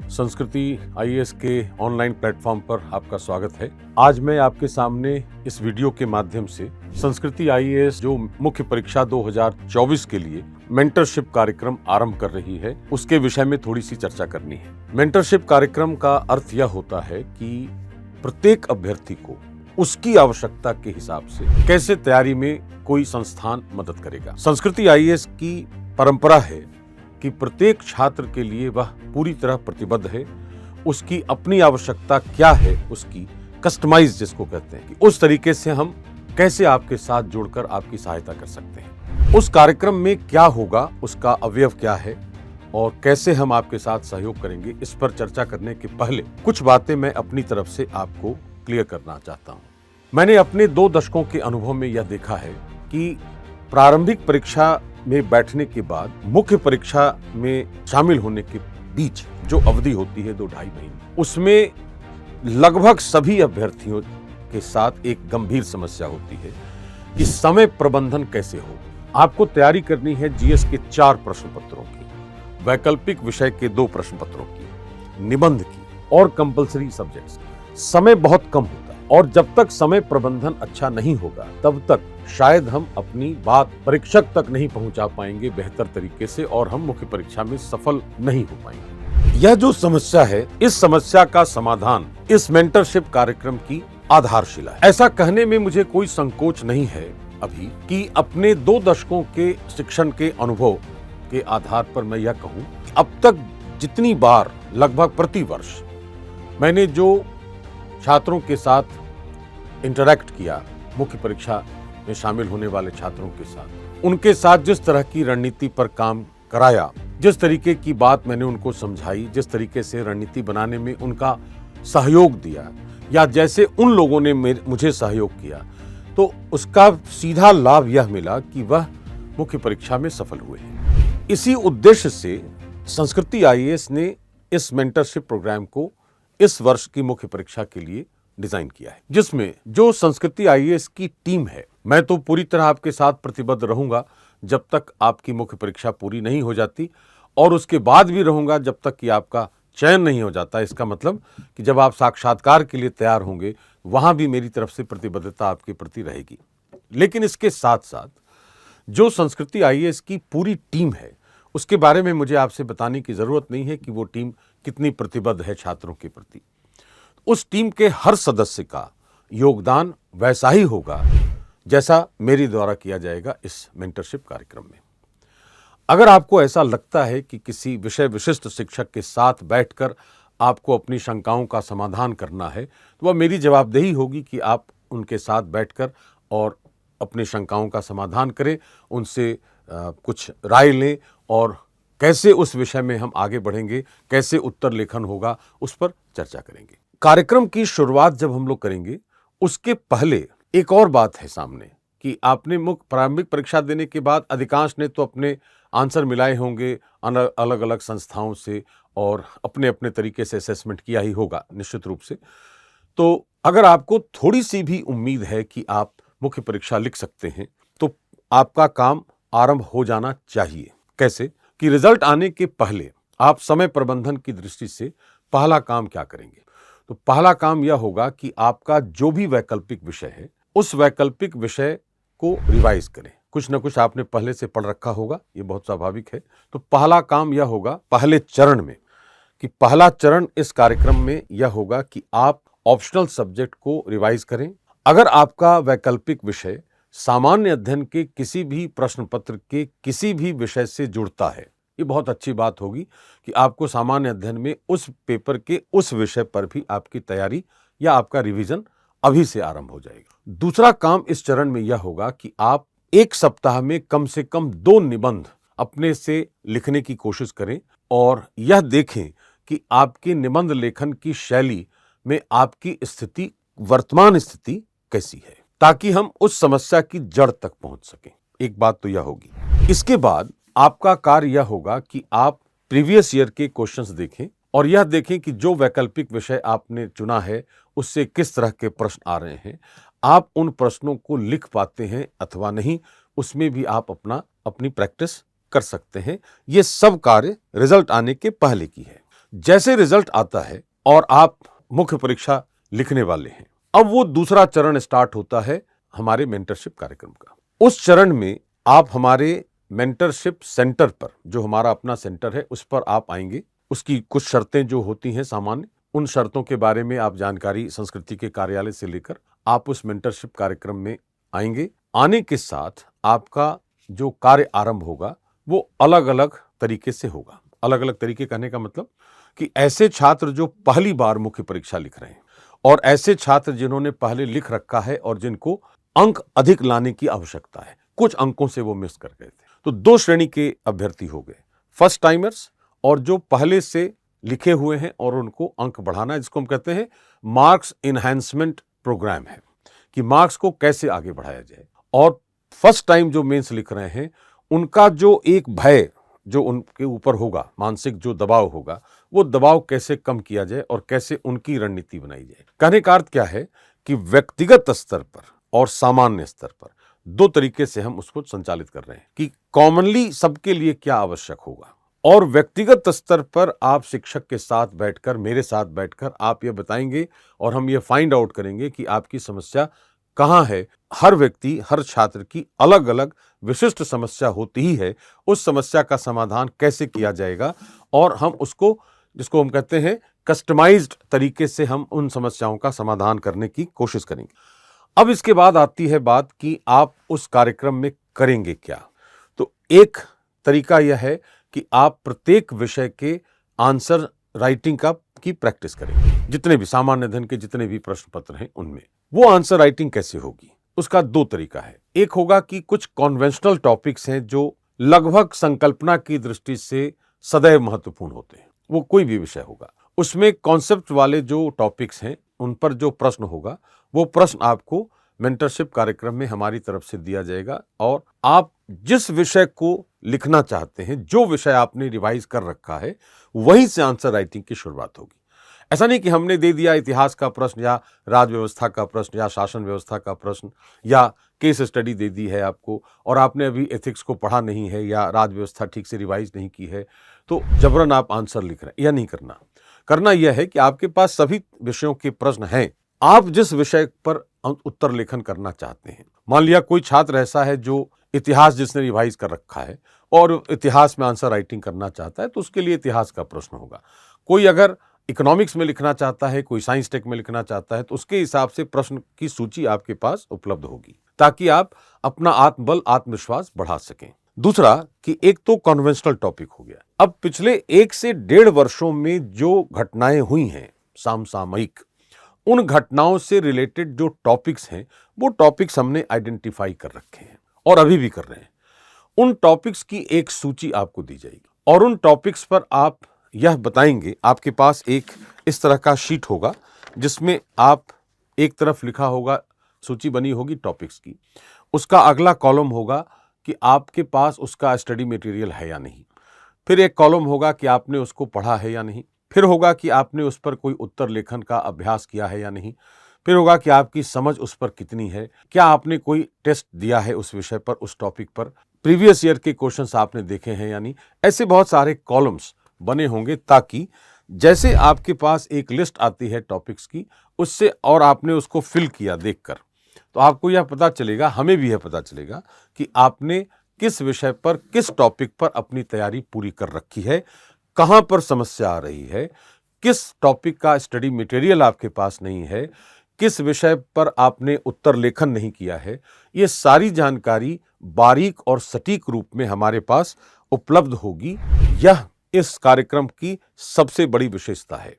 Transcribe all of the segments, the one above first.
संस्कृति आईएएस के online platform पर आपका स्वागत है। आज मैं आपके सामने इस वीडियो के माध्यम से संस्कृति आईएएस जो मुख्य परीक्षा 2024 के लिए मेंटरशिप कार्यक्रम आरंभ कर रही है, उसके विषय में थोड़ी सी चर्चा करनी है। मेंटरशिप कार्यक्रम का अर्थ यह होता है कि प्रत्येक अभ्यर्थी को उसकी आवश्यकता के हिसाब से कैसे तैयारी में कोई संस्थान मदद करेगा। संस्कृति आईएएस की परंपरा है कि प्रत्येक छात्र के लिए वह पूरी तरह प्रतिबद्ध है। उसकी अपनी आवश्यकता क्या है, उसकी कस्टमाइज जिसको कहते हैं, कि उस तरीके से हम कैसे आपके साथ जुड़कर आपकी सहायता कर सकते हैं। उस कार्यक्रम में क्या होगा, उसका अवयव क्या है और कैसे हम आपके साथ सहयोग करेंगे, इस पर चर्चा करने के पहले कुछ बातें मैं अपनी तरफ से आपको क्लियर करना चाहता हूं। मैंने अपने 2 दशकों के अनुभव में यह देखा है कि प्रारंभिक परीक्षा में बैठने के बाद मुख्य परीक्षा में शामिल होने के बीच जो अवधि होती है 2-2.5 महीने, उसमें लगभग सभी अभ्यर्थियों के साथ एक गंभीर समस्या होती है कि समय प्रबंधन कैसे हो। आपको तैयारी करनी है जीएस के 4 प्रश्न पत्रों की, वैकल्पिक विषय के 2 प्रश्न पत्रों की, निबंध की और कंपलसरी सब्जेक्ट्स की। समय बहुत कम होता है और जब तक समय प्रबंधन अच्छा नहीं होगा तब तक शायद हम अपनी बात परीक्षक तक नहीं पहुंचा पाएंगे बेहतर तरीके से और हम मुख्य परीक्षा में सफल नहीं हो पाएंगे। यह जो समस्या है, इस समस्या का समाधान इस मेंटरशिप कार्यक्रम की आधारशिला है। ऐसा कहने में मुझे कोई संकोच नहीं है अभी कि अपने 2 दशकों के शिक्षण के अनुभव के आधार पर मैं यह कहूं, अब तक जितनी बार लगभग प्रति वर्ष मैंने जो छात्रों के साथ इंटरैक्ट किया, मुख्य परीक्षा में शामिल होने वाले छात्रों के साथ, उनके साथ जिस तरह की रणनीति पर काम कराया, जिस तरीके की बात मैंने उनको समझाई, जिस तरीके से रणनीति बनाने में उनका सहयोग दिया या जैसे उन लोगों ने मुझे सहयोग किया, तो उसका सीधा लाभ यह मिला कि वह मुख्य परीक्षा में सफल हुए हैं। इसी उद्देश्य से संस्कृति आईएएस ने इस मेंटरशिप प्रोग्राम को इस वर्ष की मुख्य परीक्षा के लिए डिजाइन किया है, जिसमें जो संस्कृति आईएएस की टीम है, मैं तो पूरी तरह आपके साथ प्रतिबद्ध रहूंगा जब तक आपकी मुख्य परीक्षा पूरी नहीं हो जाती और उसके बाद भी रहूंगा जब तक कि आपका चयन नहीं हो जाता। इसका मतलब कि जब आप साक्षात्कार के लिए तैयार होंगे, वहां भी मेरी तरफ से प्रतिबद्धता आपके प्रति रहेगी। लेकिन इसके साथ साथ जो संस्कृति आईएएस की पूरी टीम है, उसके बारे में मुझे आपसे बताने की जरूरत नहीं है कि वो टीम कितनी प्रतिबद्ध है छात्रों के प्रति। उस टीम के हर सदस्य का योगदान वैसा ही होगा जैसा मेरे द्वारा किया जाएगा इस मेंटरशिप कार्यक्रम में। अगर आपको ऐसा लगता है कि किसी विषय विशिष्ट शिक्षक के साथ बैठकर आपको अपनी शंकाओं का समाधान करना है, तो वह मेरी जवाबदेही होगी कि आप उनके साथ बैठकर और अपनी शंकाओं का समाधान करें, उनसे कुछ राय लें और कैसे उस विषय में हम आगे बढ़ेंगे, कैसे उत्तर लेखन होगा, उस पर चर्चा करेंगे। कार्यक्रम की शुरुआत जब हम लोग करेंगे, उसके पहले एक और बात है सामने कि आपने मुख्य प्रारंभिक परीक्षा देने के बाद अधिकांश ने तो अपने आंसर मिलाए होंगे अलग अलग संस्थाओं से और अपने अपने तरीके से असेसमेंट किया ही होगा निश्चित रूप से। तो अगर आपको थोड़ी सी भी उम्मीद है कि आप मुख्य परीक्षा लिख सकते हैं, तो आपका काम आरंभ हो जाना चाहिए। कैसे कि रिजल्ट आने के पहले आप समय प्रबंधन की दृष्टि से पहला काम क्या करेंगे। तो पहला काम यह होगा कि आपका जो भी वैकल्पिक विषय है, उस वैकल्पिक विषय को रिवाइज करें। कुछ न कुछ आपने पहले से पढ़ रखा होगा, ये बहुत स्वाभाविक है। तो पहला काम यह होगा पहले चरण में, कि पहला चरण इस कार्यक्रम में यह होगा कि आप ऑप्शनल सब्जेक्ट को रिवाइज करें। अगर आपका वैकल्पिक विषय सामान्य अध्ययन के किसी भी प्रश्न पत्र के किसी भी विषय से जुड़ता है, ये बहुत अच्छी बात होगी कि आपको सामान्य अध्ययन में उस पेपर के उस विषय पर भी आपकी तैयारी या आपका रिवीजन अभी से आरंभ हो जाएगा। दूसरा काम इस चरण में यह होगा कि आप 1 सप्ताह में कम से कम 2 निबंध अपने से लिखने की कोशिश करें और यह देखें कि आपके निबंध लेखन की शैली में आपकी स्थिति, वर्तमान स्थिति कैसी है, ताकि हम उस समस्या की जड़ तक पहुंच सकें। एक बात तो यह होगी। इसके बाद आपका कार्य यह होगा कि आप प्रीवियस ईयर के क्वेश्चंस देखें और यह देखें कि जो वैकल्पिक विषय आपने चुना है उससे किस तरह के प्रश्न आ रहे हैं, आप उन प्रश्नों को लिख पाते हैं अथवा नहीं, उसमें भी आप अपनी प्रैक्टिस कर सकते हैं। ये सब कार्य रिजल्ट आने के पहले की है। जैसे रिजल्ट आता है और आप मुख्य परीक्षा लिखने वाले हैं, अब वो दूसरा चरण स्टार्ट होता है हमारे मेंटरशिप कार्यक्रम का। उस चरण में आप हमारे मेंटरशिप सेंटर पर, जो हमारा अपना सेंटर है, उस पर आप आएंगे। उसकी कुछ शर्तें जो होती हैं सामान्य, उन शर्तों के बारे में आप जानकारी संस्कृति के कार्यालय से लेकर आप उस मेंटरशिप कार्यक्रम में आएंगे। आने के साथ आपका जो कार्य आरंभ होगा वो अलग अलग तरीके से होगा। अलग अलग तरीके कहने का मतलब कि ऐसे छात्र जो पहली बार मुख्य परीक्षा लिख रहे हैं और ऐसे छात्र जिन्होंने पहले लिख रखा है और जिनको अंक अधिक लाने की आवश्यकता है, कुछ अंकों से वो मिस कर गए थे, तो दो श्रेणी के अभ्यर्थी हो गए, फर्स्ट टाइमर्स और जो पहले से लिखे हुए हैं और उनको अंक बढ़ाना है, जिसको हम कहते हैं मार्क्स इनहैंसमेंट प्रोग्राम है, कि मार्क्स को कैसे आगे बढ़ाया जाए। और फर्स्ट टाइम जो मेंस लिख रहे हैं उनका जो एक भय जो उनके ऊपर होगा, मानसिक जो दबाव होगा, वो दबाव कैसे कम किया जाए और कैसे उनकी रणनीति बनाई जाए। कहने का अर्थ क्या है कि व्यक्तिगत स्तर पर और सामान्य स्तर पर दो तरीके से हम उसको संचालित कर रहे हैं कि कॉमनली सबके लिए क्या आवश्यक होगा, और व्यक्तिगत स्तर पर आप शिक्षक के साथ बैठकर, मेरे साथ बैठकर आप ये बताएंगे और हम ये फाइंड आउट करेंगे कि आपकी समस्या कहाँ है। हर व्यक्ति, हर छात्र की अलग अलग विशिष्ट समस्या होती ही है, उस समस्या का समाधान कैसे किया जाएगा और हम उसको, जिसको हम कहते हैं कस्टमाइज्ड तरीके से, हम उन समस्याओं का समाधान करने की कोशिश करेंगे। अब इसके बाद आती है बात कि आप उस कार्यक्रम में करेंगे क्या। तो एक तरीका यह है कि आप प्रत्येक विषय के आंसर राइटिंग की प्रैक्टिस करेंगे। जितने भी सामान्य अध्ययन के जितने भी प्रश्न पत्र हैं उनमें वो आंसर राइटिंग कैसे होगी, उसका दो तरीका है। एक होगा कि कुछ कॉन्वेंशनल टॉपिक्स हैं जो लगभग संकल्पना की दृष्टि से सदैव महत्वपूर्ण होते हैं, वो कोई भी विषय होगा, उसमें कॉन्सेप्ट वाले जो टॉपिक्स हैं उन पर जो प्रश्न होगा, वो प्रश्न आपको मेंटरशिप कार्यक्रम में हमारी तरफ से दिया जाएगा और आप जिस विषय को लिखना चाहते हैं, जो विषय आपने रिवाइज कर रखा है, वहीं से आंसर राइटिंग की शुरुआत होगी। ऐसा नहीं कि हमने दे दिया इतिहास का प्रश्न या राज व्यवस्था का प्रश्न या शासन व्यवस्था का प्रश्न या केस स्टडी दे दी है आपको और आपने अभी एथिक्स को पढ़ा नहीं है या राज व्यवस्था ठीक से रिवाइज नहीं की है, तो जबरन आप आंसर लिख रहे हैं। यह नहीं करना। करना यह है कि आपके पास सभी विषयों के प्रश्न हैं, आप जिस विषय पर उत्तर लेखन करना चाहते हैं। मान लिया कोई छात्र ऐसा है जो इतिहास जिसने रिवाइज कर रखा है और इतिहास में आंसर राइटिंग करना चाहता है, तो उसके लिए इतिहास का प्रश्न होगा। कोई अगर इकोनॉमिक्स में लिखना चाहता है, कोई साइंस टेक में लिखना चाहता है, तो उसके हिसाब से प्रश्न की सूची आपके पास उपलब्ध होगी ताकि आप अपना आत्मबल, आत्मविश्वास बढ़ा सकें। दूसरा कि एक तो कन्वेंशनल टॉपिक हो गया। अब पिछले 1 से 1.5 वर्षों में जो घटनाएं हुई हैं समसामयिक, उन घटनाओं से रिलेटेड जो टॉपिक्स हैं, वो टॉपिक्स हमने आइडेंटिफाई कर रखे हैं और अभी भी कर रहे हैं। उन टॉपिक्स की एक सूची आपको दी जाएगी और उन टॉपिक्स पर आप यह बताएंगे। आपके पास एक इस तरह का शीट होगा जिसमें आप एक तरफ लिखा होगा, सूची बनी होगी टॉपिक्स की, उसका अगला कॉलम होगा कि आपके पास उसका स्टडी मटेरियल है या नहीं, फिर एक कॉलम होगा कि आपने उसको पढ़ा है या नहीं, फिर होगा कि आपने उस पर कोई उत्तर लेखन का अभ्यास किया है या नहीं, फिर होगा कि आपकी समझ उस पर कितनी है, क्या आपने कोई टेस्ट दिया है उस विषय पर, उस टॉपिक पर, प्रीवियस ईयर के क्वेश्चंस आपने देखे हैं या नहीं। ऐसे बहुत सारे कॉलम्स बने होंगे ताकि जैसे आपके पास एक लिस्ट आती है टॉपिक्स की, उससे और आपने उसको फिल किया देखकर, तो आपको यह पता चलेगा, हमें भी यह पता चलेगा कि आपने किस विषय पर, किस टॉपिक पर अपनी तैयारी पूरी कर रखी है, कहाँ पर समस्या आ रही है, किस टॉपिक का स्टडी मटेरियल आपके पास नहीं है, किस विषय पर आपने उत्तर लेखन नहीं किया है। ये सारी जानकारी बारीक और सटीक रूप में हमारे पास उपलब्ध होगी। यह इस कार्यक्रम की सबसे बड़ी विशेषता है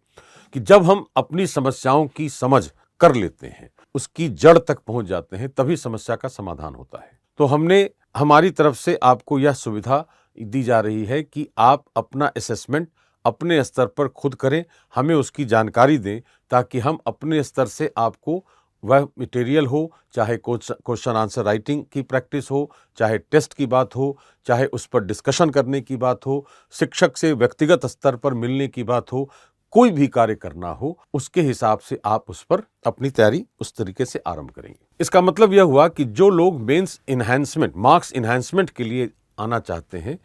कि जब हम अपनी समस्याओं की समझ कर लेते हैं, उसकी जड़ तक पहुंच जाते हैं, तभी समस्या का समाधान होता है। तो हमने हमारी तरफ से आपको यह सुविधा दी जा रही है कि आप अपना असेसमेंट अपने स्तर पर खुद करें, हमें उसकी जानकारी दें ताकि हम अपने स्तर से आपको वह मटेरियल हो, चाहे क्वेश्चन आंसर राइटिंग की प्रैक्टिस हो, चाहे टेस्ट की बात हो, चाहे उस पर डिस्कशन करने की बात हो, शिक्षक से व्यक्तिगत स्तर पर मिलने की बात हो, कोई भी कार्य करना हो, उसके हिसाब से आप उस पर अपनी तैयारी उस तरीके से आरंभ करेंगे। इसका मतलब यह हुआ कि जो लोग मेंस इन्हांसमेंट, मार्क्स इन्हांसमेंट के लिए आना चाहते हैं,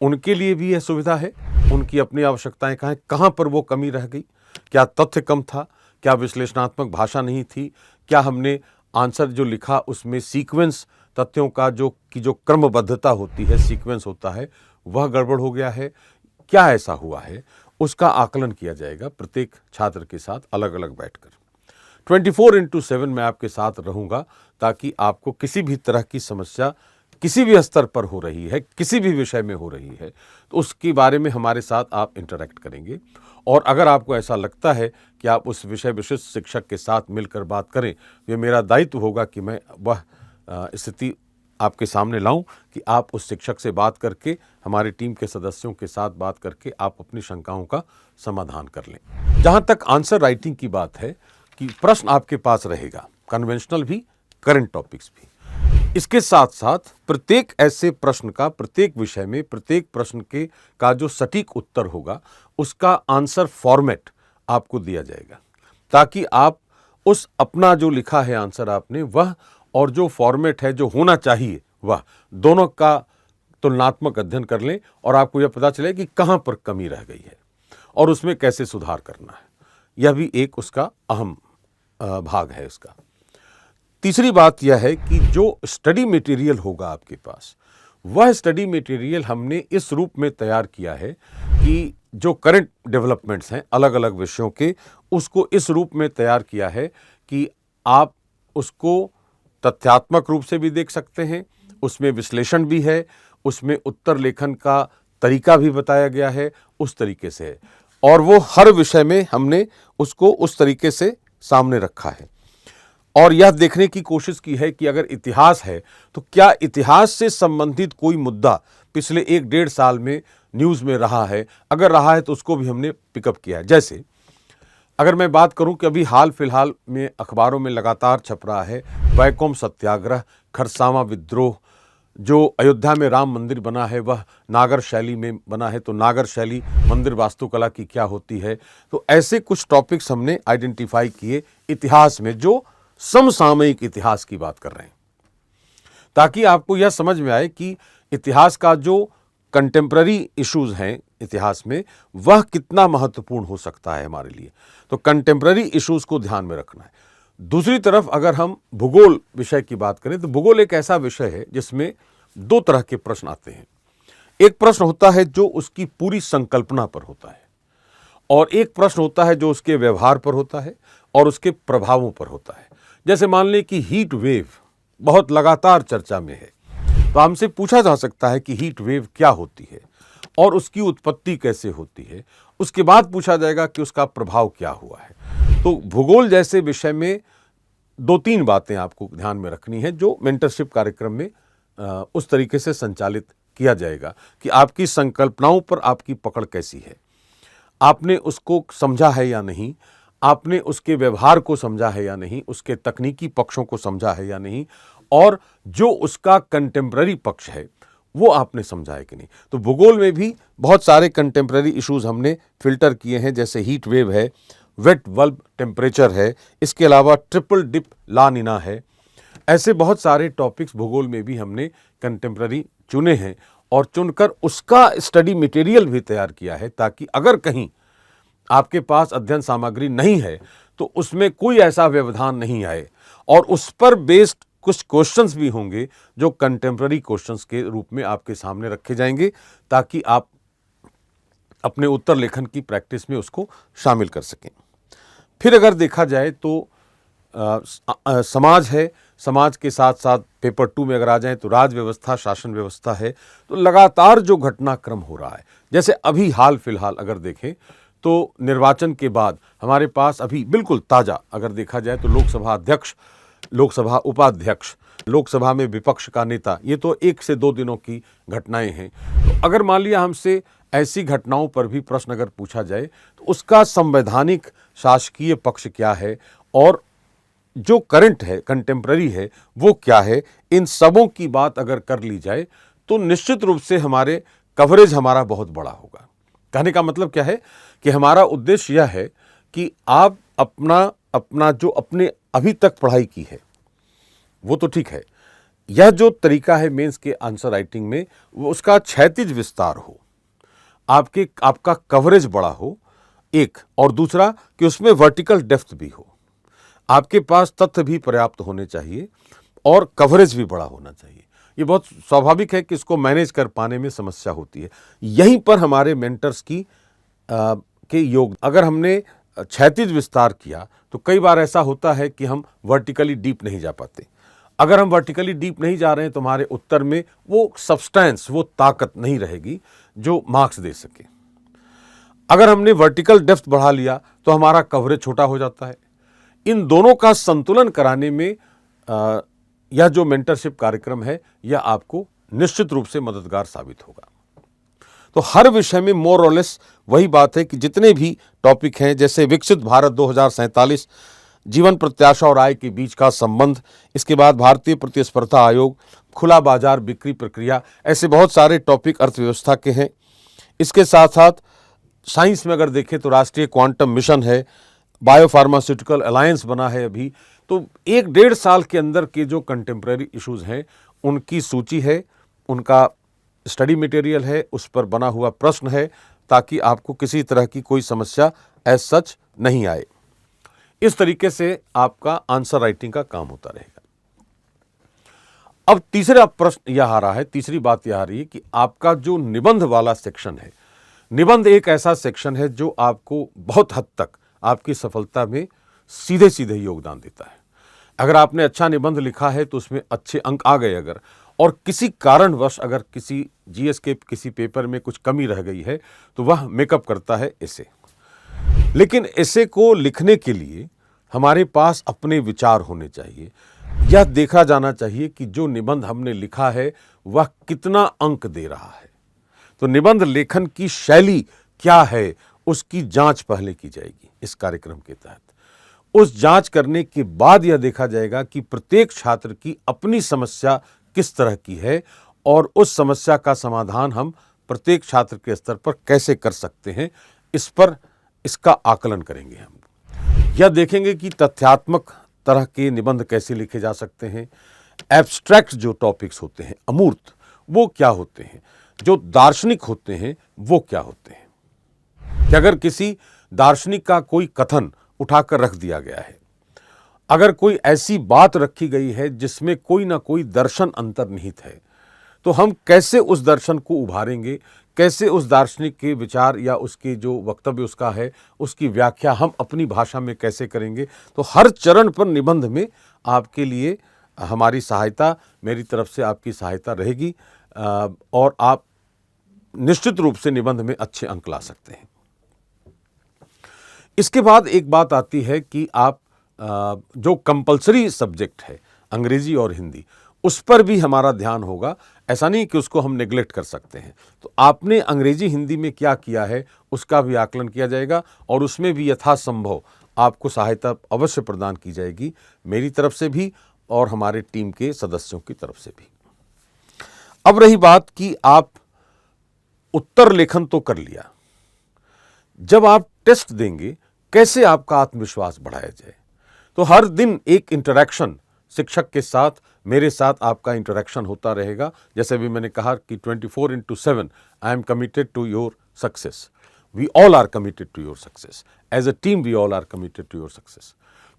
उनके लिए भी यह सुविधा है, उनकी अपनी आवश्यकताएं कहाँ पर वो कमी रह गई, क्या तथ्य कम था, क्या विश्लेषणात्मक भाषा नहीं थी, क्या हमने आंसर जो लिखा उसमें सीक्वेंस तथ्यों का जो क्रमबद्धता होती है, सीक्वेंस होता है, वह गड़बड़ हो गया है, क्या ऐसा हुआ है, उसका आकलन किया जाएगा प्रत्येक छात्र के साथ अलग अलग बैठकर। 24/7 मैं आपके साथ रहूँगा ताकि आपको किसी भी तरह की समस्या किसी भी स्तर पर हो रही है, किसी भी विषय में हो रही है, तो उसके बारे में हमारे साथ आप इंटरैक्ट करेंगे। और अगर आपको ऐसा लगता है कि आप उस विषय विशिष्ट शिक्षक के साथ मिलकर बात करें, ये मेरा दायित्व होगा कि मैं वह स्थिति आपके सामने लाऊं कि आप उस शिक्षक से बात करके, हमारी टीम के सदस्यों के साथ बात करके आप अपनी शंकाओं का समाधान कर लें। जहां तक आंसर राइटिंग की बात है कि प्रश्न आपके पास रहेगा, कन्वेंशनल भी, करंट टॉपिक्स भी। इसके साथ साथ प्रत्येक ऐसे प्रश्न का, प्रत्येक विषय में प्रत्येक प्रश्न का जो सटीक उत्तर होगा उसका आंसर फॉर्मेट आपको दिया जाएगा, ताकि आप उस अपना जो लिखा है आंसर आपने, वह और जो फॉर्मेट है जो होना चाहिए, वह दोनों का तुलनात्मक अध्ययन कर लें और आपको यह पता चले कि कहाँ पर कमी रह गई है और उसमें कैसे सुधार करना है। यह भी एक उसका अहम भाग है इसका। तीसरी बात यह है कि जो स्टडी मटेरियल होगा आपके पास, वह स्टडी मटेरियल हमने इस रूप में तैयार किया है कि जो करंट डेवलपमेंट्स हैं अलग अलग विषयों के, उसको इस रूप में तैयार किया है कि आप उसको तथ्यात्मक रूप से भी देख सकते हैं, उसमें विश्लेषण भी है, उसमें उत्तर लेखन का तरीका भी बताया गया है, उस तरीके से है, और वो हर विषय में हमने उसको उस तरीके से सामने रखा है। और यह देखने की कोशिश की है कि अगर इतिहास है तो क्या इतिहास से संबंधित कोई मुद्दा पिछले 1-1.5 साल में न्यूज़ में रहा है, अगर रहा है तो उसको भी हमने पिकअप किया है। जैसे अगर मैं बात करूं कि अभी हाल फिलहाल में अखबारों में लगातार छप रहा है वैकोम सत्याग्रह, खरसावां विद्रोह, जो अयोध्या में राम मंदिर बना है वह नागर शैली में बना है, तो नागर शैली मंदिर वास्तुकला की क्या होती है। तो ऐसे कुछ टॉपिक्स हमने आइडेंटिफाई किए इतिहास में, जो समसामयिक इतिहास की बात कर रहे हैं, ताकि आपको यह समझ में आए कि इतिहास का जो कंटेम्प्ररी इश्यूज हैं इतिहास में, वह कितना महत्वपूर्ण हो सकता है हमारे लिए। तो कंटेम्प्ररी इश्यूज को ध्यान में रखना है। दूसरी तरफ अगर हम भूगोल विषय की बात करें तो भूगोल एक ऐसा विषय है जिसमें 2 तरह के प्रश्न आते हैं। एक प्रश्न होता है जो उसकी पूरी संकल्पना पर होता है, और एक प्रश्न होता है जो उसके व्यवहार पर होता है और उसके प्रभावों पर होता है। जैसे मान लें कि हीट वेव बहुत लगातार चर्चा में है, तो हमसे पूछा जा सकता है कि हीट वेव क्या होती है और उसकी उत्पत्ति कैसे होती है। उसके बाद पूछा जाएगा कि उसका प्रभाव क्या हुआ है। तो भूगोल जैसे विषय में 2-3 बातें आपको ध्यान में रखनी है, जो मेंटरशिप कार्यक्रम में उस तरीके से संचालित किया जाएगा कि आपकी संकल्पनाओं पर आपकी पकड़ कैसी है, आपने उसको समझा है या नहीं, आपने उसके व्यवहार को समझा है या नहीं, उसके तकनीकी पक्षों को समझा है या नहीं, और जो उसका कंटेम्प्ररी पक्ष है वो आपने समझा है कि नहीं। तो भूगोल में भी बहुत सारे कंटेम्प्ररी इश्यूज हमने फिल्टर किए हैं, जैसे हीट वेव है, वेट बल्ब टेम्परेचर है, इसके अलावा ट्रिपल डिप ला निना है। ऐसे बहुत सारे टॉपिक्स भूगोल में भी हमने कंटेम्प्ररी चुने हैं और चुनकर उसका स्टडी मटेरियल भी तैयार किया है, ताकि अगर कहीं आपके पास अध्ययन सामग्री नहीं है तो उसमें कोई ऐसा व्यवधान नहीं आए, और उस पर बेस्ड कुछ क्वेश्चंस भी होंगे जो कंटेम्प्ररी क्वेश्चंस के रूप में आपके सामने रखे जाएंगे, ताकि आप अपने उत्तर लेखन की प्रैक्टिस में उसको शामिल कर सकें। फिर अगर देखा जाए तो समाज है, समाज के साथ साथ पेपर 2 में अगर आ जाए तो राज व्यवस्था, शासन व्यवस्था है। तो लगातार जो घटनाक्रम हो रहा है, जैसे अभी हाल फिलहाल अगर देखें तो निर्वाचन के बाद हमारे पास अभी बिल्कुल ताज़ा अगर देखा जाए तो लोकसभा अध्यक्ष, लोकसभा उपाध्यक्ष, लोकसभा में विपक्ष का नेता, ये तो 1 से 2 दिनों की घटनाएं हैं। तो अगर मान लिया हमसे ऐसी घटनाओं पर भी प्रश्न अगर पूछा जाए तो उसका संवैधानिक शासकीय पक्ष क्या है और जो करंट है, कंटेम्प्ररी है, वो क्या है, इन सबों की बात अगर कर ली जाए तो निश्चित रूप से हमारे कवरेज हमारा बहुत बड़ा होगा। कहने का मतलब क्या है कि हमारा उद्देश्य यह है कि आप अपना जो अपने अभी तक पढ़ाई की है वो तो ठीक है, यह जो तरीका है मेंस के आंसर राइटिंग में, वो उसका क्षैतिज विस्तार हो, आपका कवरेज बड़ा हो एक, और दूसरा कि उसमें वर्टिकल डेप्थ भी हो। आपके पास तथ्य भी पर्याप्त होने चाहिए और कवरेज भी बड़ा होना चाहिए। ये बहुत स्वाभाविक है कि इसको मैनेज कर पाने में समस्या होती है। यहीं पर हमारे मेंटर्स के योग, अगर हमने क्षैतिज विस्तार किया तो कई बार ऐसा होता है कि हम वर्टिकली डीप नहीं जा पाते। अगर हम वर्टिकली डीप नहीं जा रहे हैं तो हमारे उत्तर में वो सब्सटेंस, वो ताकत नहीं रहेगी जो मार्क्स दे सके। अगर हमने वर्टिकल डेप्थ बढ़ा लिया तो हमारा कवरेज छोटा हो जाता है। इन दोनों का संतुलन कराने में यह जो मेंटरशिप कार्यक्रम है, यह आपको निश्चित रूप से मददगार साबित होगा। तो हर विषय में मोर और लेस वही बात है कि जितने भी टॉपिक हैं, जैसे विकसित भारत 2047, जीवन प्रत्याशा और आय के बीच का संबंध, इसके बाद भारतीय प्रतिस्पर्धा आयोग, खुला बाजार बिक्री प्रक्रिया, ऐसे बहुत सारे टॉपिक अर्थव्यवस्था के हैं। इसके साथ साथ साइंस में अगर देखें तो राष्ट्रीय क्वांटम मिशन है, बायोफार्मास्यूटिकल अलायंस बना है अभी। तो 1-1.5 साल के अंदर के जो कंटेम्प्रेरी इश्यूज हैं उनकी सूची है, उनका स्टडी मटेरियल है, उस पर बना हुआ प्रश्न है, ताकि आपको किसी तरह की कोई समस्या एज सच नहीं आए। इस तरीके से आपका आंसर राइटिंग का काम होता रहेगा। अब तीसरा प्रश्न यह आ रहा है, तीसरी बात यह आ रही है कि आपका जो निबंध वाला सेक्शन है, निबंध एक ऐसा सेक्शन है जो आपको बहुत हद तक आपकी सफलता में सीधे सीधे योगदान देता है। अगर आपने अच्छा निबंध लिखा है तो उसमें अच्छे अंक आ गए अगर, और किसी कारणवश अगर किसी जीएस के किसी पेपर में कुछ कमी रह गई है तो वह मेकअप करता है एसे। लेकिन एसे को लिखने के लिए हमारे पास अपने विचार होने चाहिए। यह देखा जाना चाहिए कि जो निबंध हमने लिखा है वह कितना अंक दे रहा है। तो निबंध लेखन की शैली क्या है, उसकी जांच पहले की जाएगी इस कार्यक्रम के तहत। उस जांच करने के बाद यह देखा जाएगा कि प्रत्येक छात्र की अपनी समस्या किस तरह की है और उस समस्या का समाधान हम प्रत्येक छात्र के स्तर पर कैसे कर सकते हैं, इस पर इसका आकलन करेंगे हम। यह देखेंगे कि तथ्यात्मक तरह के निबंध कैसे लिखे जा सकते हैं, एब्स्ट्रैक्ट जो टॉपिक्स होते हैं, अमूर्त, वो क्या होते हैं, जो दार्शनिक होते हैं वो क्या होते हैं। कि अगर किसी दार्शनिक का कोई कथन उठाकर रख दिया गया है, अगर कोई ऐसी बात रखी गई है जिसमें कोई ना कोई दर्शन अंतर्निहित है, तो हम कैसे उस दर्शन को उभारेंगे, कैसे उस दार्शनिक के विचार या उसके जो वक्तव्य उसका है उसकी व्याख्या हम अपनी भाषा में कैसे करेंगे। तो हर चरण पर निबंध में आपके लिए हमारी सहायता, मेरी तरफ से आपकी सहायता रहेगी और आप निश्चित रूप से निबंध में अच्छे अंक ला सकते हैं। इसके बाद एक बात आती है कि आप जो कंपलसरी सब्जेक्ट है अंग्रेजी और हिंदी, उस पर भी हमारा ध्यान होगा। ऐसा नहीं कि उसको हम नेग्लेक्ट कर सकते हैं। तो आपने अंग्रेजी हिंदी में क्या किया है उसका भी आकलन किया जाएगा और उसमें भी यथासंभव आपको सहायता अवश्य प्रदान की जाएगी, मेरी तरफ से भी और हमारे टीम के सदस्यों की तरफ से भी। अब रही बात कि आप उत्तर लेखन तो कर लिया, जब आप टेस्ट देंगे कैसे आपका आत्मविश्वास बढ़ाया जाए। तो हर दिन एक इंटरैक्शन शिक्षक के साथ, मेरे साथ आपका इंटरैक्शन होता रहेगा। जैसे भी मैंने कहा कि 24/7 I am committed to your success, we all are committed to your success, as a team we all are committed to your success.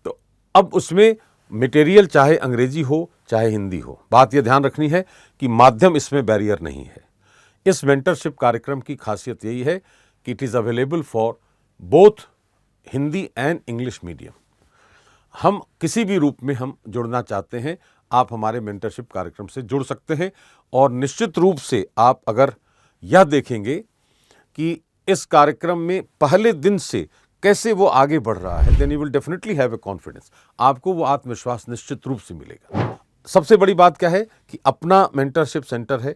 तो अब उसमें मटेरियल चाहे अंग्रेजी हो चाहे हिंदी हो, बात यह ध्यान रखनी है कि माध्यम इसमें बैरियर नहीं है। इस मेंटरशिप कार्यक्रम की खासियत यही है कि it is available for both Hindi and English medium. हम किसी भी रूप में हम जुड़ना चाहते हैं, आप हमारे मेंटरशिप कार्यक्रम से जुड़ सकते हैं। और निश्चित रूप से आप अगर यह देखेंगे कि इस कार्यक्रम में पहले दिन से कैसे वो आगे बढ़ रहा है, then you will definitely have a confidence, आपको वो आत्मविश्वास निश्चित रूप से मिलेगा। सबसे बड़ी बात क्या है कि अपना मेंटरशिप सेंटर है,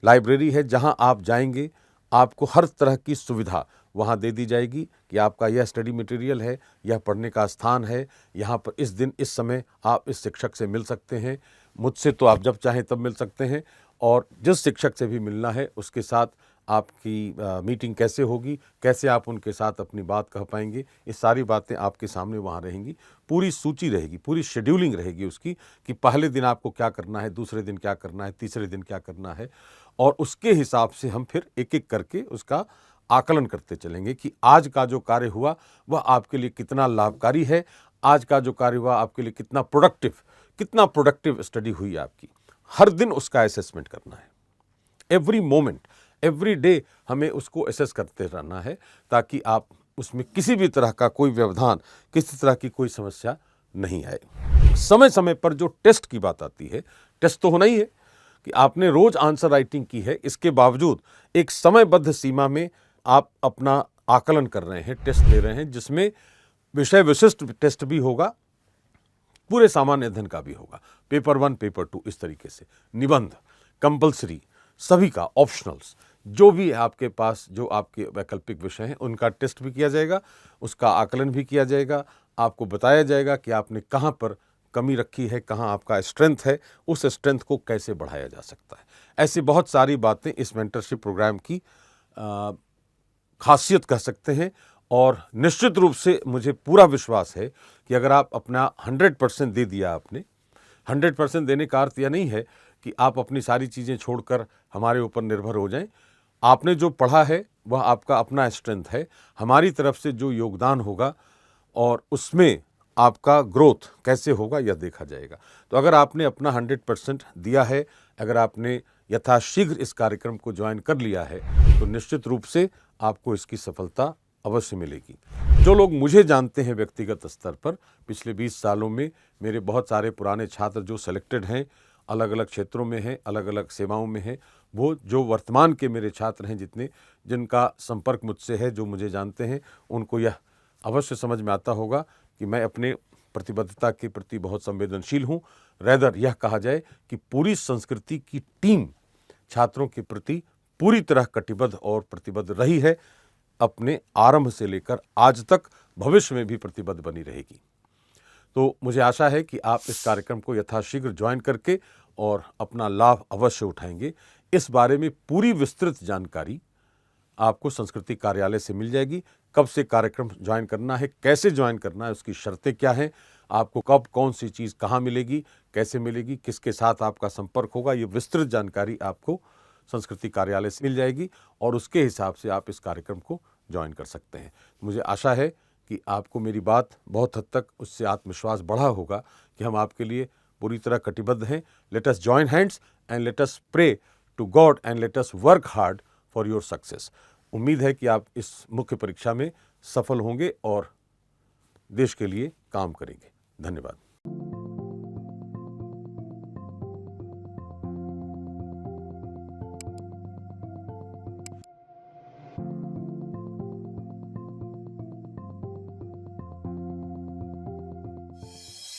लाइब्रेरी है, जहां आप जाएंगे आपको हर तरह की सुविधा वहाँ दे दी जाएगी कि आपका यह स्टडी मटेरियल है, यह पढ़ने का स्थान है, यहाँ पर इस दिन इस समय आप इस शिक्षक से मिल सकते हैं। मुझसे तो आप जब चाहें तब मिल सकते हैं और जिस शिक्षक से भी मिलना है उसके साथ आपकी मीटिंग कैसे होगी, कैसे आप उनके साथ अपनी बात कह पाएंगे, ये सारी बातें आपके सामने वहाँ रहेंगी। पूरी सूची रहेगी, पूरी शेड्यूलिंग रहेगी उसकी कि पहले दिन आपको क्या करना है, दूसरे दिन क्या करना है, तीसरे दिन क्या करना है, और उसके हिसाब से हम फिर एक एक करके उसका आकलन करते चलेंगे कि आज का जो कार्य हुआ वह आपके लिए कितना लाभकारी है, आज का जो कार्य हुआ आपके लिए कितना प्रोडक्टिव स्टडी हुई आपकी। हर दिन उसका असेसमेंट करना है, एवरी मोमेंट, एवरी डे हमें उसको असेस करते रहना है, ताकि आप उसमें किसी भी तरह का कोई व्यवधान, किसी तरह की कोई समस्या नहीं आए। समय समय पर जो टेस्ट की बात आती है, टेस्ट तो होना ही है कि आपने रोज आंसर राइटिंग की है, इसके बावजूद एक समयबद्ध सीमा में आप अपना आकलन कर रहे हैं, टेस्ट दे रहे हैं, जिसमें विषय विशिष्ट टेस्ट भी होगा, पूरे सामान्य अध्ययन का भी होगा, पेपर 1, पेपर 2, इस तरीके से निबंध कंपल्सरी, सभी का ऑप्शनल्स, जो भी आपके पास जो आपके वैकल्पिक विषय हैं उनका टेस्ट भी किया जाएगा, उसका आकलन भी किया जाएगा, आपको बताया जाएगा कि आपने कहाँ पर कमी रखी है, कहाँ आपका स्ट्रेंथ है, उस स्ट्रेंथ को कैसे बढ़ाया जा सकता है। ऐसी बहुत सारी बातें इस मेंटरशिप प्रोग्राम की खासियत कह सकते हैं। और निश्चित रूप से मुझे पूरा विश्वास है कि अगर आप अपना 100% दे दिया, आपने 100% देने का अर्थ यह नहीं है कि आप अपनी सारी चीज़ें छोड़कर हमारे ऊपर निर्भर हो जाएं। आपने जो पढ़ा है वह आपका अपना स्ट्रेंथ है, हमारी तरफ से जो योगदान होगा और उसमें आपका ग्रोथ कैसे होगा यह देखा जाएगा। तो अगर आपने अपना 100% दिया है, अगर आपने यथाशीघ्र इस कार्यक्रम को ज्वाइन कर लिया है, तो निश्चित रूप से आपको इसकी सफलता अवश्य मिलेगी। जो लोग मुझे जानते हैं व्यक्तिगत स्तर पर, पिछले 20 सालों में मेरे बहुत सारे पुराने छात्र जो सेलेक्टेड हैं, अलग अलग क्षेत्रों में हैं, अलग अलग सेवाओं में हैं, वो जो वर्तमान के मेरे छात्र हैं, जिनका संपर्क मुझसे है, जो मुझे जानते हैं, उनको यह अवश्य समझ में आता होगा कि मैं अपने प्रतिबद्धता के प्रति बहुत संवेदनशील हूँ। रैदर यह कहा जाए कि पूरी संस्कृति की टीम छात्रों के प्रति पूरी तरह कटिबद्ध और प्रतिबद्ध रही है, अपने आरंभ से लेकर आज तक भविष्य में भी प्रतिबद्ध बनी रहेगी। तो मुझे आशा है कि आप इस कार्यक्रम को यथाशीघ्र ज्वाइन करके और अपना लाभ अवश्य उठाएंगे। इस बारे में पूरी विस्तृत जानकारी आपको संस्कृति कार्यालय से मिल जाएगी। कब से कार्यक्रम ज्वाइन करना है, कैसे ज्वाइन करना है, उसकी शर्तें क्या हैं, आपको कब कौन सी चीज़ कहाँ मिलेगी, कैसे मिलेगी, किसके साथ आपका संपर्क होगा, ये विस्तृत जानकारी आपको संस्कृति कार्यालय से मिल जाएगी और उसके हिसाब से आप इस कार्यक्रम को ज्वाइन कर सकते हैं। मुझे आशा है कि आपको मेरी बात बहुत हद तक उससे आत्मविश्वास बढ़ा होगा कि हम आपके लिए पूरी तरह कटिबद्ध हैं। Let us join hands and let us pray to God and let us work hard for your success. उम्मीद है कि आप इस मुख्य परीक्षा में सफल होंगे और देश के लिए काम करेंगे। धन्यवाद।